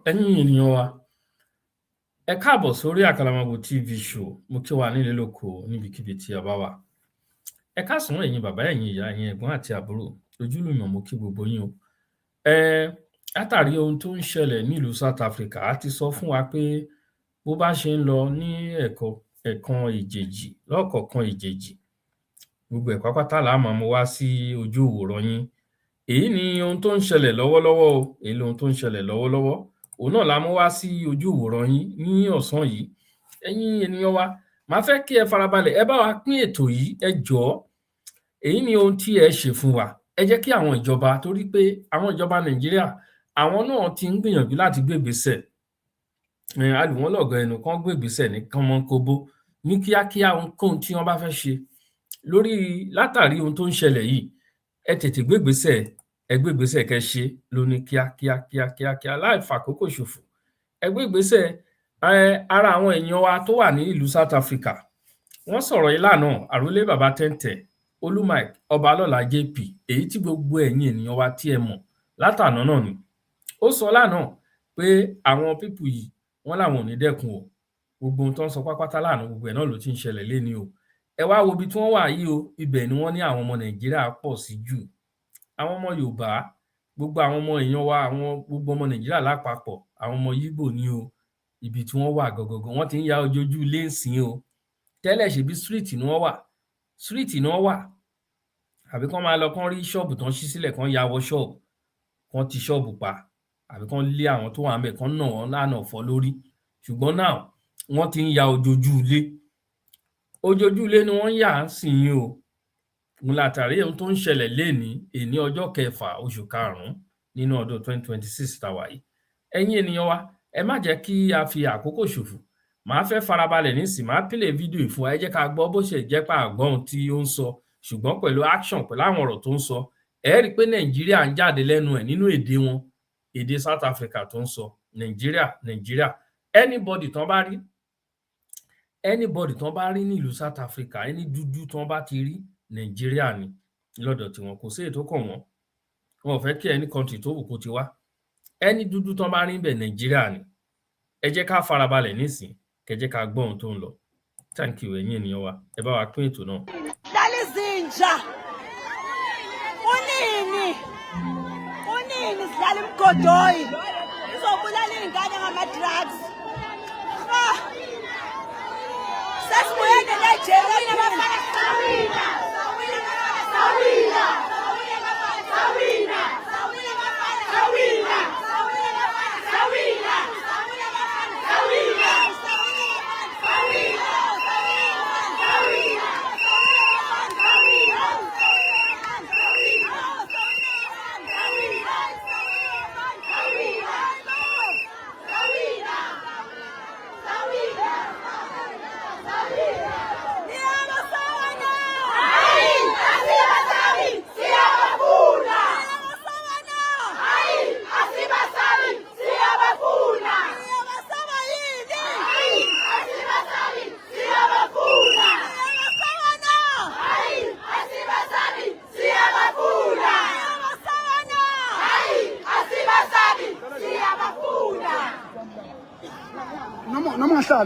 ẹ̀yin ènìyàn wa, ẹ káàbọ̀ sórí Àkàlàmọ̀gbò TV show. Mo kí wa nílé lóko níbikíbi tí a bá wà. Ẹ káàsán ẹ̀yin bàbá, ẹ̀yin ìyá, ẹ̀yin ẹ̀gbọ́n àti àbúrò. Ojúlùmọ̀ mo kí gbogbo yín o. Látàrí ohun tó ń ṣẹlẹ̀ nílùú South Africa, a ti sọ fún wa pé bó bá ṣe ń lọ ní ẹ̀ẹ̀kan ìjèjì, lọ́kọ̀ọ̀kan ìjèjì, gbogbo ẹ̀ pátápátá la máa mú wá sí ojú ìwòran yín. Èyí ni ohun tó ń ṣẹlẹ̀ lọ́wọ́lọ́wọ́ o. Èyí lohun tó ń ṣẹlẹ̀ lọ́wọ́lọ́wọ́. Òun náà la mú wá sí ojú ìwòran yín ní ọ̀sán yìí. Ẹ̀yin ènìyàn wa, màá fẹ́ kí ẹ farabalẹ̀, ẹ bá wa pín ètò yìí, ẹ jọ̀ọ́. Èyí ni ohun tí ẹ ṣe fún wa. Ẹ jẹ́ kí àwọn ìjọba, torí pé àwọn ìjọba Nàìjíríà, àwọn náà ti ń gbìyànjú láti gbé ìgbésẹ̀. A lù wọ́n lọ́gọ ẹnu kán gbé ìgbésẹ̀ ní kánmọ́nkóbó, ní kíákíá ohunkóhun tí wọ́n bá fẹ́ ṣe látàrí ohun tó ń ṣẹlẹ̀ yìí. Ẹ tètè gbé ìgbésẹ̀, ẹ gbé ìgbésẹ̀ kẹ́ ṣe lóní kíákíá láì fàkókò ṣòfò. Ẹ gbé ìgbésẹ̀. Ara àwọn èèyàn wa tó wà ní ìlú South Africa, wọ́n sọ̀rọ̀ yìí lánàá. Àrólé bàbá Tẹ́ntẹ́, Olú Mike, Ọbalọ́lá JP, èyí tí gbogbo ẹ̀yin ènìyàn wa tí ẹ mọ̀ látàná náà ni. Ó sọ lánàá pé àwọn pípù yìí wọ́n làwọn ò ní dẹ́kun o. Gbogbo ohun tó ń sọ pátápátá lánàá, gbogbo ẹ̀ náà ló ti ń ṣẹlẹ̀ lénìí o. Ẹ wá wo ibi tí wọ́n wà yìí o. Ibẹ̀ ni wọ́n ní àwọn ọmọ Nàìjíríà pọ̀ sí jù. Àwọn ọmọ Yorùbá, gbogbo àwọn ọmọ èèyàn wa, gbogbo ọmọ Nàìjíríà lápapọ̀, àwọn ọmọ Yíbò ni o. Ibi tí wọ́n wà gangan, wọ́n ti ń ya ojojú ilé ńsìn o. Tẹ́lẹ̀ ṣebí street ni wọ́n wà. Àbí kán máa lọ kán rí ṣọ́ọ̀bù tán ṣí sílẹ̀, kán ya wọ ṣọ́ọ̀bù, kán ti ṣọ́ọ̀bù pa, àbí kán lé àwọn tó wà ńbẹ̀, kán nà wọ́n lánàá fọ́ lórí. Ṣùgbọ́n now wọ́n ti ń ya ojojú ilé. Ojojú ilé ni wọ́n ń yà ńsìnyí o. Òun látàrí ohun tó ń ṣẹlẹ̀ èní ọjọ́ 6 oṣù karùn-ún nínú ọdún 2026 tá a wà yìí. Ẹ̀yin ènìyàn wa, ẹ má jẹ́ kí a fi àkókò ṣòfò. Màá fẹ́ farabalẹ̀ nísìnyí, màá play fídíò yìí fún wa. Ẹ jẹ́ ká gbọ́ bó ṣe jẹ́ pé a gbọ́ ohun tí ó ń sọ, ṣùgbọ́n pẹ̀lú action, pẹ̀lú àwọn ọ̀rọ̀ tó ń sọ. Ẹ rí i pé Nàìjíríà ń jáde lẹ́nu ẹ̀ nínú èdè wọn, èdè South Africa tó ń sọ. Nàìjíríà. Anybody tán bá rí nílùú South Africa, ẹni dúdú tán bá ti rí, Nàìjíríà ni lọ́dọ̀ tiwọn. Kò sí èyí tó kàn wọ́n. Wọn ò fẹ́ kí any country tó wù kó ti wá. Ẹni dúdú tán bá rí ńbẹ̀, Nàìjíríà ni. Ẹ jẹ́ ká farabalẹ̀ nísìnyí, kẹ́ jẹ́ ká gbọ́ ohun tó ń lọ. Thank you ẹ̀yin ènìyàn wa. Ẹ bá wa pín ètò náà. Dalizinja. Unini sidlala imgodoyi. Izobulala iy'ngane ngama-drugs. Sesibuye neNigeria nabafana Sawina.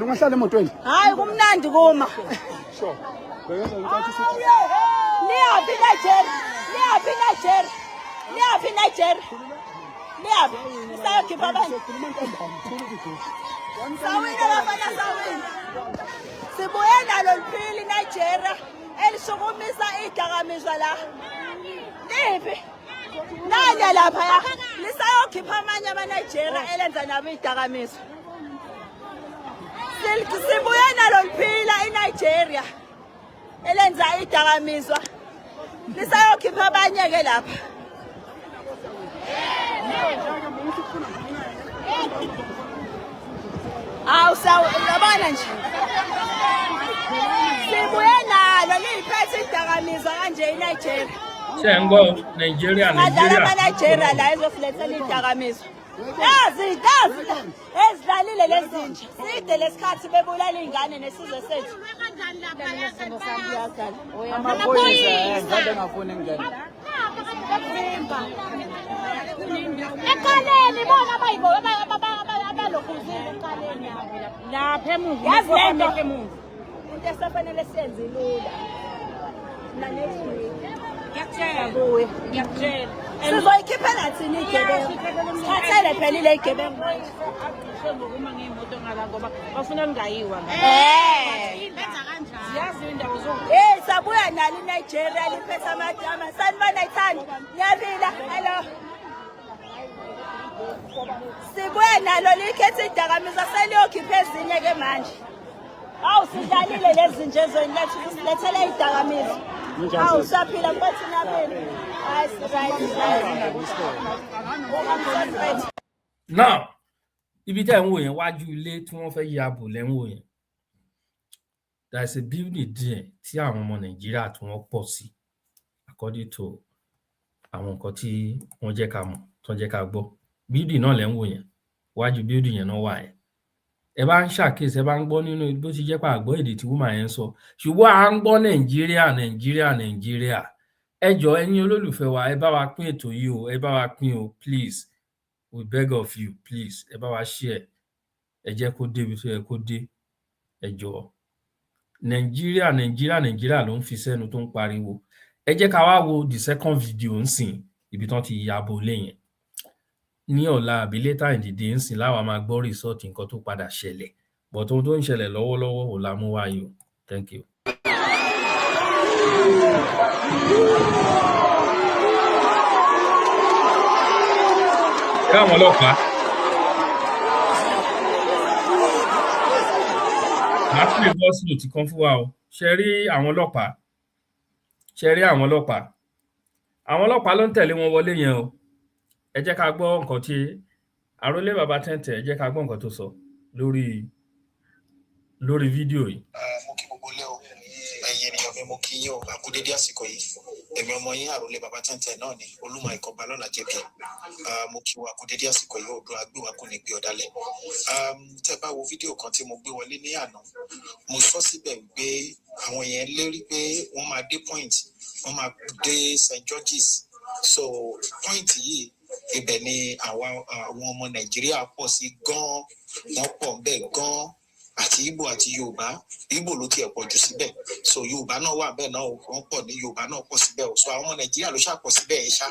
Ungahlala emotweni. Hayi kumnandi kuma. Sure. Benza ngithatha isithi. Liyaphi Nigeria. Isayokhipha abantu. Sawina bafana Sawina. Sibuye nalo liphili Nigeria elishukumisa idakamizwa la. Liphi? Nanya lapha ya. Lisayokhipha amanye ama-Nigeria elenza nabo idakamizwa. Sibuye nalo liphila eNigeria elenza idakamizwa. Lisayokhipha abanye-ke lapha. Yabona nje. Sibuye nalo liphethe idakamizwa kanje eNigeria. Shengo, Nigeria. Madala ama-Nigeria la ezosilethela idakamizwa. Ezidlalile lezinja. Side lesikhathi bebulala iy'ngane nesizwe sethu. Amaphoyisa ngade ngafuni ngene. Ekaleni bona abayibo nalokhu uqaleni lapha emuva yazi lento emuva into esafanele siyenze lula next week ngiyakutshela ngiyakutshela sizoyikhiphela thina igebengu sithathele phela ile igebengu aqishe ngokuma ngemoto ngala ngoba bafuna ngingayiwa benza kanjani siyazi indawo zonke sabuya nalo iNigeria liphethe amadama sanibona ithanda ngiyabila hello sibuya nalo likhethe idakamizwa seliyokhipha ezinye ke manje awu sidlalile lezi nje zolethu silethele idakamizwa awu saphila mfethu nabeni now ibi tẹ́ ń wò yẹn wájú ilé tí wọ́n fẹ́ ya bò lẹ́ ń wò yẹn there is a building díẹ̀ tí àwọn ọmọ Nàìjíríà tí wọ́n pọ̀ sí according to àwọn nǹkan tí wọ́n jẹ́ ká mọ̀ tó jẹ́ ká gbọ́ building náà lẹ́ ń wò yẹn wájú building yẹn náà wà yẹn ẹ bá ń ṣàkíyèsí ẹ bá ń gbọ́ nínú bó ti jẹ́ pé àgbọ́ èdè tí woman yẹn sọ ṣùgbọ́n à ń gbọ́ Nàìjíríà ẹ jọ̀ọ́ ẹ̀yin olólùfẹ́ wa ẹ bá wa pín ètò yìí o ẹ bá wa pín o please we beg of you please ẹ bá wa share ẹ jẹ́ kó dé ibi tó yẹ kó dé ẹ jọ̀ọ́ Nàìjíríà ló ń fi sẹ́nu tó ń pariwo ẹ jẹ́ ká wá wo the second video ńsìn ibi tán ti ya bo lé yẹn ní ọ̀la àbí later in the day ńsìn láwa máa gbọ́ result nǹkan tó padà ṣẹlẹ̀ but ohun tó ń ṣẹlẹ̀ lọ́wọ́lọ́wọ́ ò la mú wáyé o thank you. Káwọn ọlọ́pàá máa fi lè bọ́ sílò tí kan fún wa o ṣe rí àwọn ọlọ́pàá ló ń tẹ̀lé wọn wọlé yẹn o ẹ jẹ́ ká gbọ́ nǹkan tí àrólé bàbá tẹ́ǹtẹ̀ ẹ jẹ́ ká gbọ́ nǹkan tó sọ lórí fídíò yìí. mo kí gbogbo lẹ́ o ẹ̀yin ènìyàn mi mo kí yín o àkúdédé àsìkò yìí èmi ọmọ yín àrólé bàbá tẹ́ǹtẹ̀ náà ni olúmọ ìkọba lọ́la jẹ̀bi mo kí wa àkúdédé àsìkò yìí odò agbéwà kò ní gbé ọ̀dàlẹ̀ tẹ́ bá wo fídíò kan tí mo gbé wọlé ní àná mo sọ síbẹ̀ pé àwọn yẹn lérí pé wọ́n máa dé point wọ́n máa dé St. George's so point yìí ibẹ̀ ni àwọn ọmọ Nàìjíríà pọ̀ sí gan-an wọ́n pọ̀ bẹ́ẹ̀ gan-an àti Ìgbò àti Yorùbá Ìgbò ló tiẹ̀ pọ̀ jù síbẹ̀ so Yorùbá náà wà bẹ́ẹ̀ náà wọ́n pọ̀ ní Yorùbá náà pọ̀ síbẹ̀ so àwọn ọmọ Nàìjíríà ló ṣàpọ̀ síbẹ̀ yẹn ṣá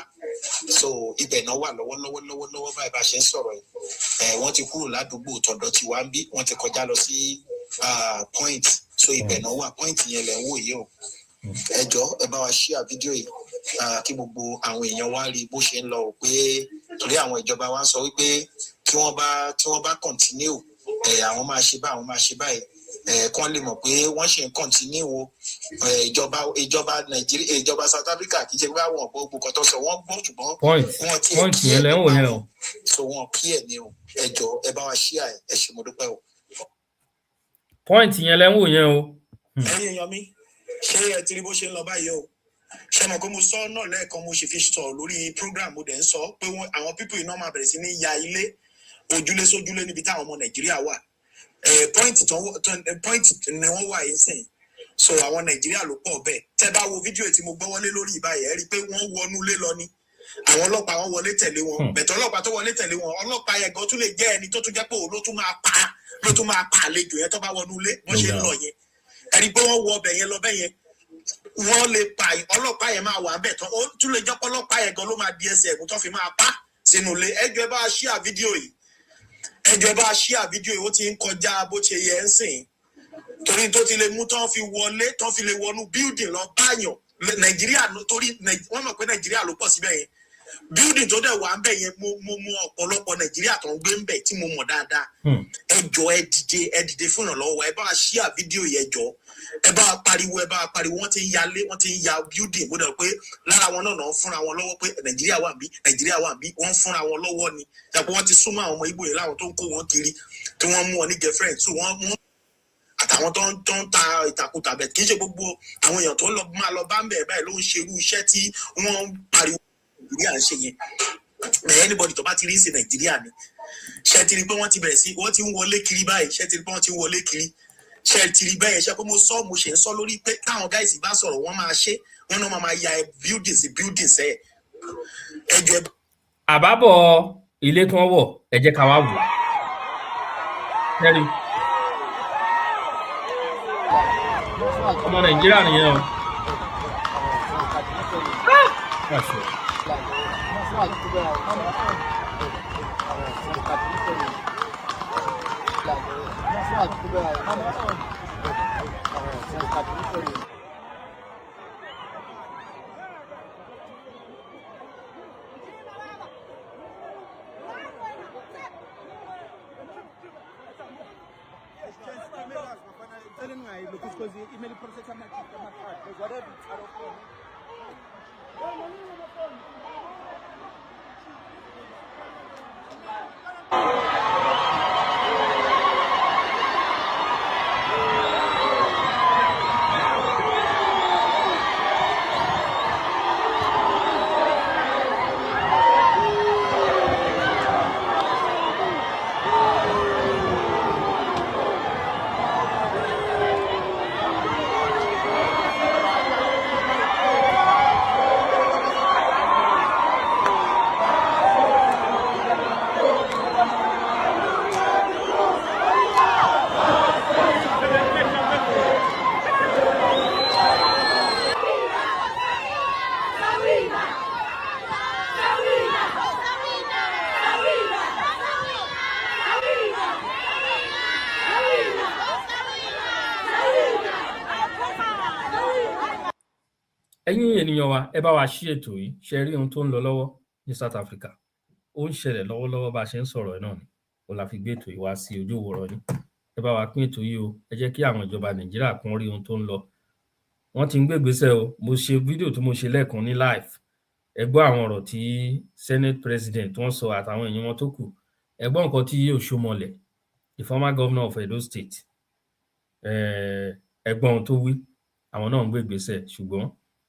so ibẹ̀ náà wà lọ́wọ́lọ́wọ́ báyìí bá ṣe ń sọ̀rọ̀ yìí wọ́n ti kúrò ládùúgbò tọ̀dọ̀ tí wá ń bí wọ́n ti kọjá lọ sí point so ibẹ̀ náà wà point yẹn lẹ̀ ń wò yìí o ẹ jọ̀ọ́ ẹ bá wa share fídíò yìí kí gbogbo àwọn èèyàn wá rí bó ṣe ń lọ o pé torí àwọn ìjọba wa ń sọ wípé tí wọ́n bá continue àwọn máa ṣe báyìí kán lè mọ̀ pé wọ́n ṣe ń continue o ìjọba Nàìjíríà ìjọba South Africa kì í ṣe pé àwọn ọ̀pọ̀ gbogbo kan tó sọ wọ́n gbọ́ ṣùgbọ́n point yẹn lẹ́ ń wò yẹn o so wọn kí ẹ̀ ní o ẹ jọ̀ọ́ ẹ bá wa share ẹ ṣé mo dúpẹ́ o. point yẹn lẹ́ ń wò yẹn o. ẹ̀yin èèyàn mi ṣé ẹ ti rí bó ṣe ń lọ báyìí o ṣé mo kó mo sọ náà lẹ́ẹ̀kan mo ṣe fi sọ lórí program mo dẹ̀ ń sọ pé àwọn people iná máa bẹ̀rẹ̀ sí ní ya ilé ojúlé sójúlé níbi táwọn ọmọ Nàìjíríà wà point ni wọ́n wà yìí sìn so àwọn Nàìjíríà ló pọ̀ bẹ́ẹ̀ tẹ́ bá wo fídíò tí mo gbọ́ wọlé lórí ìbáyìí ẹ rí i pé wọ́n wọnú ilé lọ ni àwọn ọlọ́pàá wọn wọlé tẹ̀lé wọn bẹ̀tẹ̀ ọlọ́pàá tó wọlé tẹ̀lé wọn ọlọ́pàá yẹn gan tún lè jẹ́ ẹni tó tún jẹ́ pé òun ló tún máa pa àlejò yẹn tó bá wọnú ilé wọ́n ṣe ń lọ yẹn ẹ rí i pé wọ́n wọ ọbẹ̀ yẹn lọ bẹ́ẹ̀ yẹn wọ́n lè pa ọlọ́pàá yẹn máa wà bẹ́ẹ̀ tán ó tún lè jẹ́ pé ọlọ́pàá yẹn gan ló máa di ẹsẹ̀ ẹ̀gún tó fi máa pa sínú ilé ẹjọ́ ẹ bá share fídíò yìí ó ti ń kọjá bó ṣe yẹ ń sìn torí tó ti lè mú tán fi lè wọnú building lọ báyàn Nàìjíríà torí wọ́n mọ̀ pé Nàìjíríà ló pọ̀ síbẹ̀ yẹn building tó dẹ̀ wà ń bẹ̀ yẹn mo ọ̀pọ̀lọpọ̀ Nàìjíríà tó ń gbé ń bẹ̀ tí mo mọ̀ dáadáa ẹ jọ̀ọ́ ẹ dìde fún ìrànlọ́wọ́ ẹ bá share fídíò yẹn jọ̀ọ́ ẹ bá pariwo wọ́n ti ń ya building mo dẹ̀ pé lára wọn náà fúnra wọn lọ́wọ́ pé Nàìjíríà wà bí wọ́n fúnra wọn lọ́wọ́ ni dàpọ̀ wọ́n ti súnmọ́ àwọn ọmọ Ìgbò yẹn láwọn tó ń kó wọn kiri tí wọ́n mú wọn ní girlfriend so wọ́n àtàwọn tó ń ta ìtàkùtà bẹ̀ kì í ṣe gbogbo àwọn èèyàn tó máa lọ bá ń bẹ̀ báyìí ló ń ṣerú iṣẹ́ tí wọ́n ń pariwo Nàìjíríà ń ṣe yẹn anybody tó bá ti rí sí Nàìjíríà ni ṣe ti rí pé wọ́n ti bẹ̀rẹ̀ sí wọ́n ti ń wọlé kiri báyìí ṣe ti rí pé wọ́n ti ń wọlé kiri ṣe ti rí bẹ́ẹ̀ ṣe pé mo ṣe ń sọ lórí pé táwọn guys bá sọ̀rọ̀ wọ́n máa ṣe wọ́n náà máa ya buildings ẹ̀ ẹjọ́. àbábọ̀ ilé tí wọ́n wọ̀ ẹ jẹ́ ká wá wò Kẹ́rí ọmọ Nàìjíríà nìyẹn o. Wàṣọ. Ẹ̀yin ènìyàn wa, ẹ bá wa ṣí ètò yìí, ṣe rí ohun tó ń lọ lọ́wọ́ ní South Africa. Ó ń ṣẹlẹ̀ lọ́wọ́lọ́wọ́ bá a ṣe ń sọ̀rọ̀ ẹ̀ náà ni. Ó la fi gbé ètò yìí wá sí ojú ìwòran yín. Ẹ bá wa pín ètò yìí o. Ẹ jẹ́ kí àwọn ìjọba Nàìjíríà kan rí ohun tó ń lọ. Wọ́n ti ń gbé ìgbésẹ̀ o. Mo ṣe fídíò tí mo ṣe lẹ́ẹ̀kan ní live. Ẹ gbọ́ àwọn ọ̀rọ̀ tí Senate President wọ́n sọ àtàwọn èèyàn wọn tó kù. Ẹ gbọ́ nǹkan tí Oshiomhole, the former governor of Edo State, ẹ gbọ́ ohun tó wí. Àwọn náà ń gbé ìgbésẹ̀, ṣùgbọ́n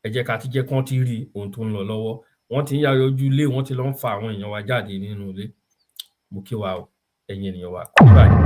ẹ jẹ́ ká ti jẹ́ kán ti rí ohun tó ń lọ lọ́wọ́. Wọ́n ti ń yá yọjú ilé, wọ́n ti lọ ń fa àwọn èèyàn wa jáde nínú ilé. Mo kí wa o, ẹ̀yin ènìyàn wa, kò ní bàjẹ́.